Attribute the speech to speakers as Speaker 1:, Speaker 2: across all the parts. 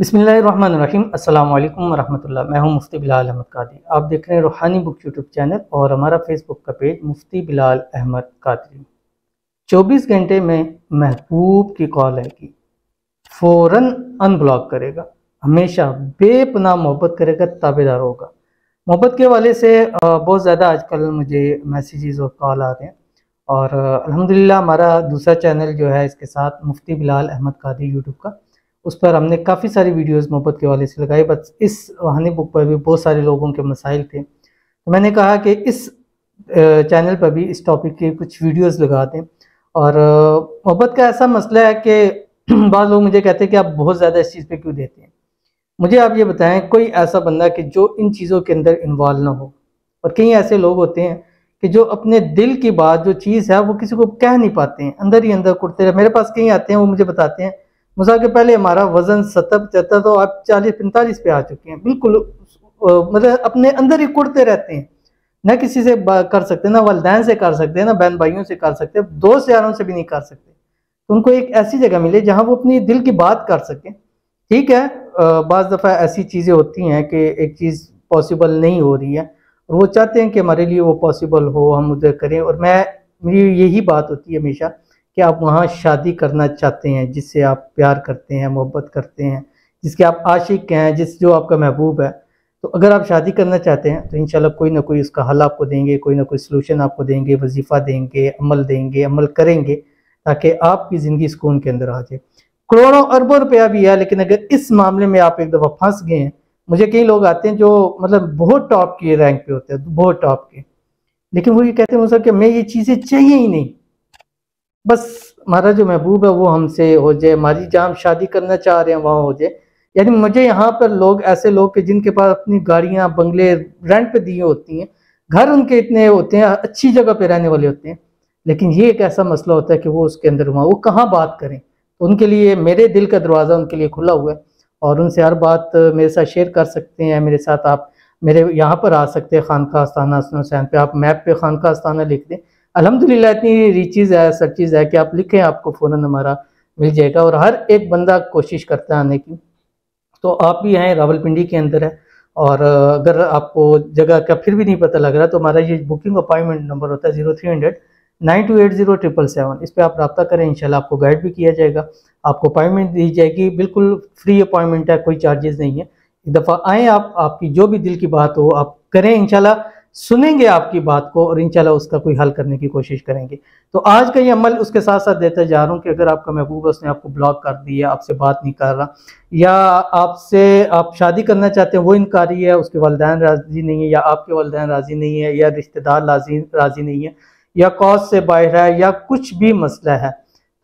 Speaker 1: बिस्मिल्लाहिर्रहमानिर्रहीम। अस्सलाम वालेकुम वरहमतुल्लाह। मैं हूं मुफ्ती बिलाल अहमद कादरी। आप देख रहे हैं रूहानी बुक यूट्यूब चैनल और हमारा फेसबुक का पेज मुफ्ती बिलाल अहमद कादरी। 24 घंटे में महबूब की कॉल है कि फ़ौरन अनब्लॉक करेगा, हमेशा बेपनाह मोहब्बत करेगा, ताबेदार होगा। मोहब्बत के हवाले से बहुत ज़्यादा आजकल मुझे मैसेजेस और कॉल आ रहे हैं और अल्हम्दुलिल्लाह हमारा दूसरा चैनल जो है इसके साथ मुफ्ती बिलाल अहमद कादरी यूट्यूब का, उस पर हमने काफ़ी सारी वीडियोस मोहब्बत के हवाले से लगाई। बस इस रूहानी बुक पर भी बहुत सारे लोगों के मसाइल थे, तो मैंने कहा कि इस चैनल पर भी इस टॉपिक की कुछ वीडियोस लगा दें। और मोहब्बत का ऐसा मसला है कि बाद लोग मुझे कहते हैं कि आप बहुत ज़्यादा इस चीज़ पे क्यों देते हैं। मुझे आप ये बताएं, कोई ऐसा बंदा कि जो इन चीज़ों के अंदर इन्वॉल्व ना हो। और कई ऐसे लोग होते हैं कि जो अपने दिल की बात जो चीज़ है वो किसी को कह नहीं पाते हैं, अंदर ही अंदर कुटते रहे। मेरे पास कई आते हैं, वो मुझे बताते हैं मुझा के पहले हमारा वजन 70-75 तो आप 40-45 पे आ चुके हैं। बिल्कुल मतलब अपने अंदर ही कुड़ते रहते हैं, ना किसी से कर सकते, ना वालिदैन से कर सकते, ना बहन भाइयों से कर सकते, दोस्त यारों से भी नहीं कर सकते। तो उनको एक ऐसी जगह मिले जहां वो अपनी दिल की बात कर सकें। ठीक है, बाज़ दफ़ा ऐसी चीज़ें होती हैं कि एक चीज़ पॉसिबल नहीं हो रही है और वो चाहते हैं कि हमारे लिए वो पॉसिबल हो, हम उधर करें। और मेरी यही बात होती है हमेशा कि आप वहाँ शादी करना चाहते हैं जिससे आप प्यार करते हैं, मोहब्बत करते हैं, जिसके आप आशिक हैं, जो आपका महबूब है। तो अगर आप शादी करना चाहते हैं तो इंशाल्लाह कोई ना कोई उसका हल आपको देंगे, कोई ना कोई सलूशन आपको देंगे, वजीफ़ा देंगे, अमल करेंगे ताकि आपकी ज़िंदगी सुकून के अंदर आ जाए। करोड़ों अरबों रुपया भी है, लेकिन अगर इस मामले में आप एक दफ़ा फंस गए हैं। मुझे कई लोग आते हैं जो मतलब बहुत टॉप के रैंक पे होते हैं, बहुत टॉप के, लेकिन वो ये कहते हैं मुझे कि मैं ये चीज़ें चाहिए ही नहीं, बस हमारा जो महबूब है वो हमसे हो जाए, हमारी जहाँ हम शादी करना चाह रहे हैं वहाँ हो जाए। यानी मुझे यहाँ पर लोग ऐसे लोग कि जिनके पास अपनी गाड़ियाँ बंगले रेंट पे दी होती हैं, घर उनके इतने होते हैं, अच्छी जगह पे रहने वाले होते हैं, लेकिन ये एक ऐसा मसला होता है कि वो उसके अंदर वहाँ वो कहाँ बात करें। तो उनके लिए मेरे दिल का दरवाज़ा उनके लिए खुला हुआ है और उनसे हर बात मेरे साथ शेयर कर सकते हैं। मेरे साथ आप मेरे यहाँ पर आ सकते हैं, खानका आस्ताना हसन हुसैन पे। आप मैप पे खानका आस्ताना लिख दें, अल्हम्दुलिल्लाह इतनी रीचीज़ है, सर चीज़ है कि आप लिखें आपको फ़ौरन हमारा मिल जाएगा। और हर एक बंदा कोशिश करता है आने की। तो आप भी हैं, रावलपिंडी के अंदर है। और अगर आपको जगह का फिर भी नहीं पता लग रहा तो हमारा ये बुकिंग अपॉइंटमेंट नंबर होता है 0300-9280-777। इस पर आप रब्ता करें, इंशाल्लाह आपको गाइड भी किया जाएगा, आपको अपॉइंटमेंट दी जाएगी। बिल्कुल फ्री अपॉइंटमेंट है, कोई चार्जेस नहीं है। एक दफ़ा आएँ आप, आपकी जो भी दिल की बात हो आप करें, इंशाल्लाह सुनेंगे आपकी बात को और इंशाल्लाह उसका कोई हल करने की कोशिश करेंगे। तो आज का ये अमल उसके साथ साथ देता जा रहा हूँ कि अगर आपका महबूब है, उसने आपको ब्लॉक कर दिया, आपसे बात नहीं कर रहा, या आपसे आप शादी करना चाहते हैं वो इनकारी है, उसके वालिदैन राज़ी नहीं है, या आपके वालिदैन राज़ी नहीं है, या रिश्तेदार राज़ी नहीं है, या कॉज से बाहर है, या कुछ भी मसला है,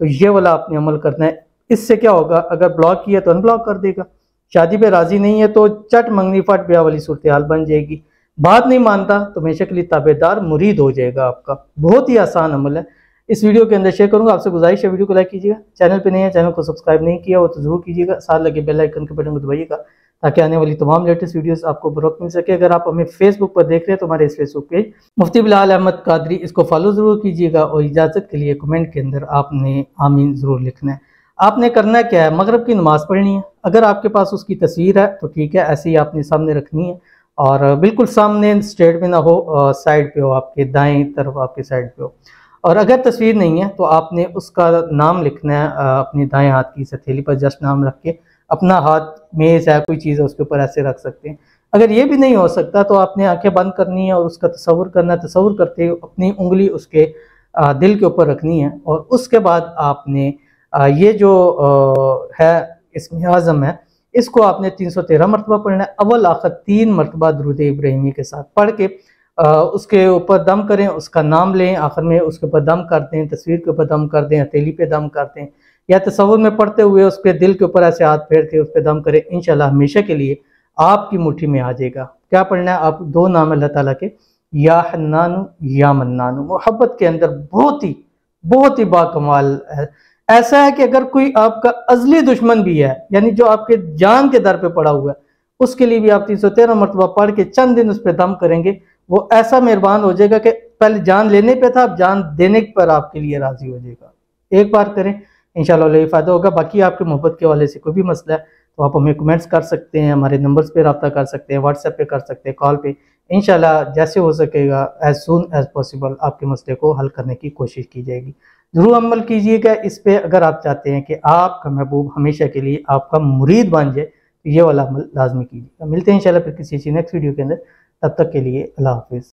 Speaker 1: तो ये वाला आपने अमल करना है। इससे क्या होगा, अगर ब्लॉक किया तो अनब्लॉक कर देगा। शादी पे राज़ी नहीं है तो चट मंगनी फट ब्याह वाली सूरत हाल बन जाएगी। बात नहीं मानता तो हमेशा के लिए ताबेदार मुरीद हो जाएगा आपका। बहुत ही आसान अमल है, इस वीडियो के अंदर शेयर करूंगा। आपसे गुजारिश है वीडियो को लाइक कीजिएगा, चैनल पे नए हैं, चैनल को सब्सक्राइब नहीं किया हो तो जरूर कीजिएगा, साथ लगे बेल आइकन के बटन को दबाइएगा ताकि आने वाली तमाम लेटेस्ट वीडियोस आपको बरोक्त मिल सके। अगर आप हमें फेसबुक पर देख रहे हैं तो हमारे इस फेसबुक पेज मुफ्ती बिलाल अहमद कादरी, इसको फॉलो जरूर कीजिएगा। और इजाज़त के लिए कमेंट के अंदर आपने आमीन जरूर लिखना है। आपने करना क्या है, मगरब की नमाज़ पढ़नी है। अगर आपके पास उसकी तस्वीर है तो ठीक है, ऐसे ही आपने सामने रखनी है और बिल्कुल सामने स्ट्रेट में ना हो, साइड पे हो, आपके दाएं तरफ आपके साइड पे हो। और अगर तस्वीर नहीं है तो आपने उसका नाम लिखना है, अपने दाएं हाथ की हथेली पर जस्ट नाम रख के, अपना हाथ मेज़ है कोई चीज़ है उसके ऊपर ऐसे रख सकते हैं। अगर ये भी नहीं हो सकता तो आपने आंखें बंद करनी है और उसका तसव्वुर करना है। तसव्वुर करते हुए अपनी उंगली उसके दिल के ऊपर रखनी है और उसके बाद आपने ये जो है इसमें आज़म है, इसको आपने 313 मरतबा पढ़ना है। अव्वल आखिर 3 मरतबा दुरूद इब्राहिमी के साथ पढ़ के उसके ऊपर दम करें, उसका नाम लें, आखिर में उसके ऊपर दम कर दें, तस्वीर के ऊपर दम कर दें, हथेली पे दम कर दें, या तसव्वुर में पढ़ते हुए उसके दिल के ऊपर ऐसे हाथ फेर के उस पर दम करें। इंशाल्लाह हमेशा के लिए आपकी मुट्ठी में आ जाएगा। क्या पढ़ना है, आप 2 नाम है अल्लाह ताला के, या हन्नानु या मन्नानु। मोहब्बत के अंदर बहुत ही बाकमाल है। ऐसा है कि अगर कोई आपका अज़ली दुश्मन भी है, यानी जो आपके जान के दर पे पड़ा हुआ है, उसके लिए भी आप 313 मरतबा पढ़ के चंद दिन उस पर दम करेंगे, वो ऐसा मेहरबान हो जाएगा कि पहले जान लेने पे था, अब जान देने पर आपके लिए राजी हो जाएगा। एक बार करें, इंशाल्लाह फ़ायदा होगा। बाकी आपके मोहब्बत के हवाले से कोई भी मसला है तो आप हमें कमेंट्स कर सकते हैं, हमारे नंबर्स पे रब्ता कर सकते हैं, व्हाट्सएप पे कर सकते हैं, कॉल पे। इंशाल्लाह जैसे हो सकेगा एज सून एज पॉसिबल आपके मसले को हल करने की कोशिश की जाएगी। ज़रूर अमल कीजिएगा इस पे अगर आप चाहते हैं कि आपका महबूब हमेशा के लिए आपका मुरीद बन जाए, तो ये वाला अमल लाजमी कीजिएगा। मिलते हैं इंशाल्लाह फिर किसी नेक्स्ट वीडियो के अंदर, तब तक के लिए अल्लाह हाफिज़।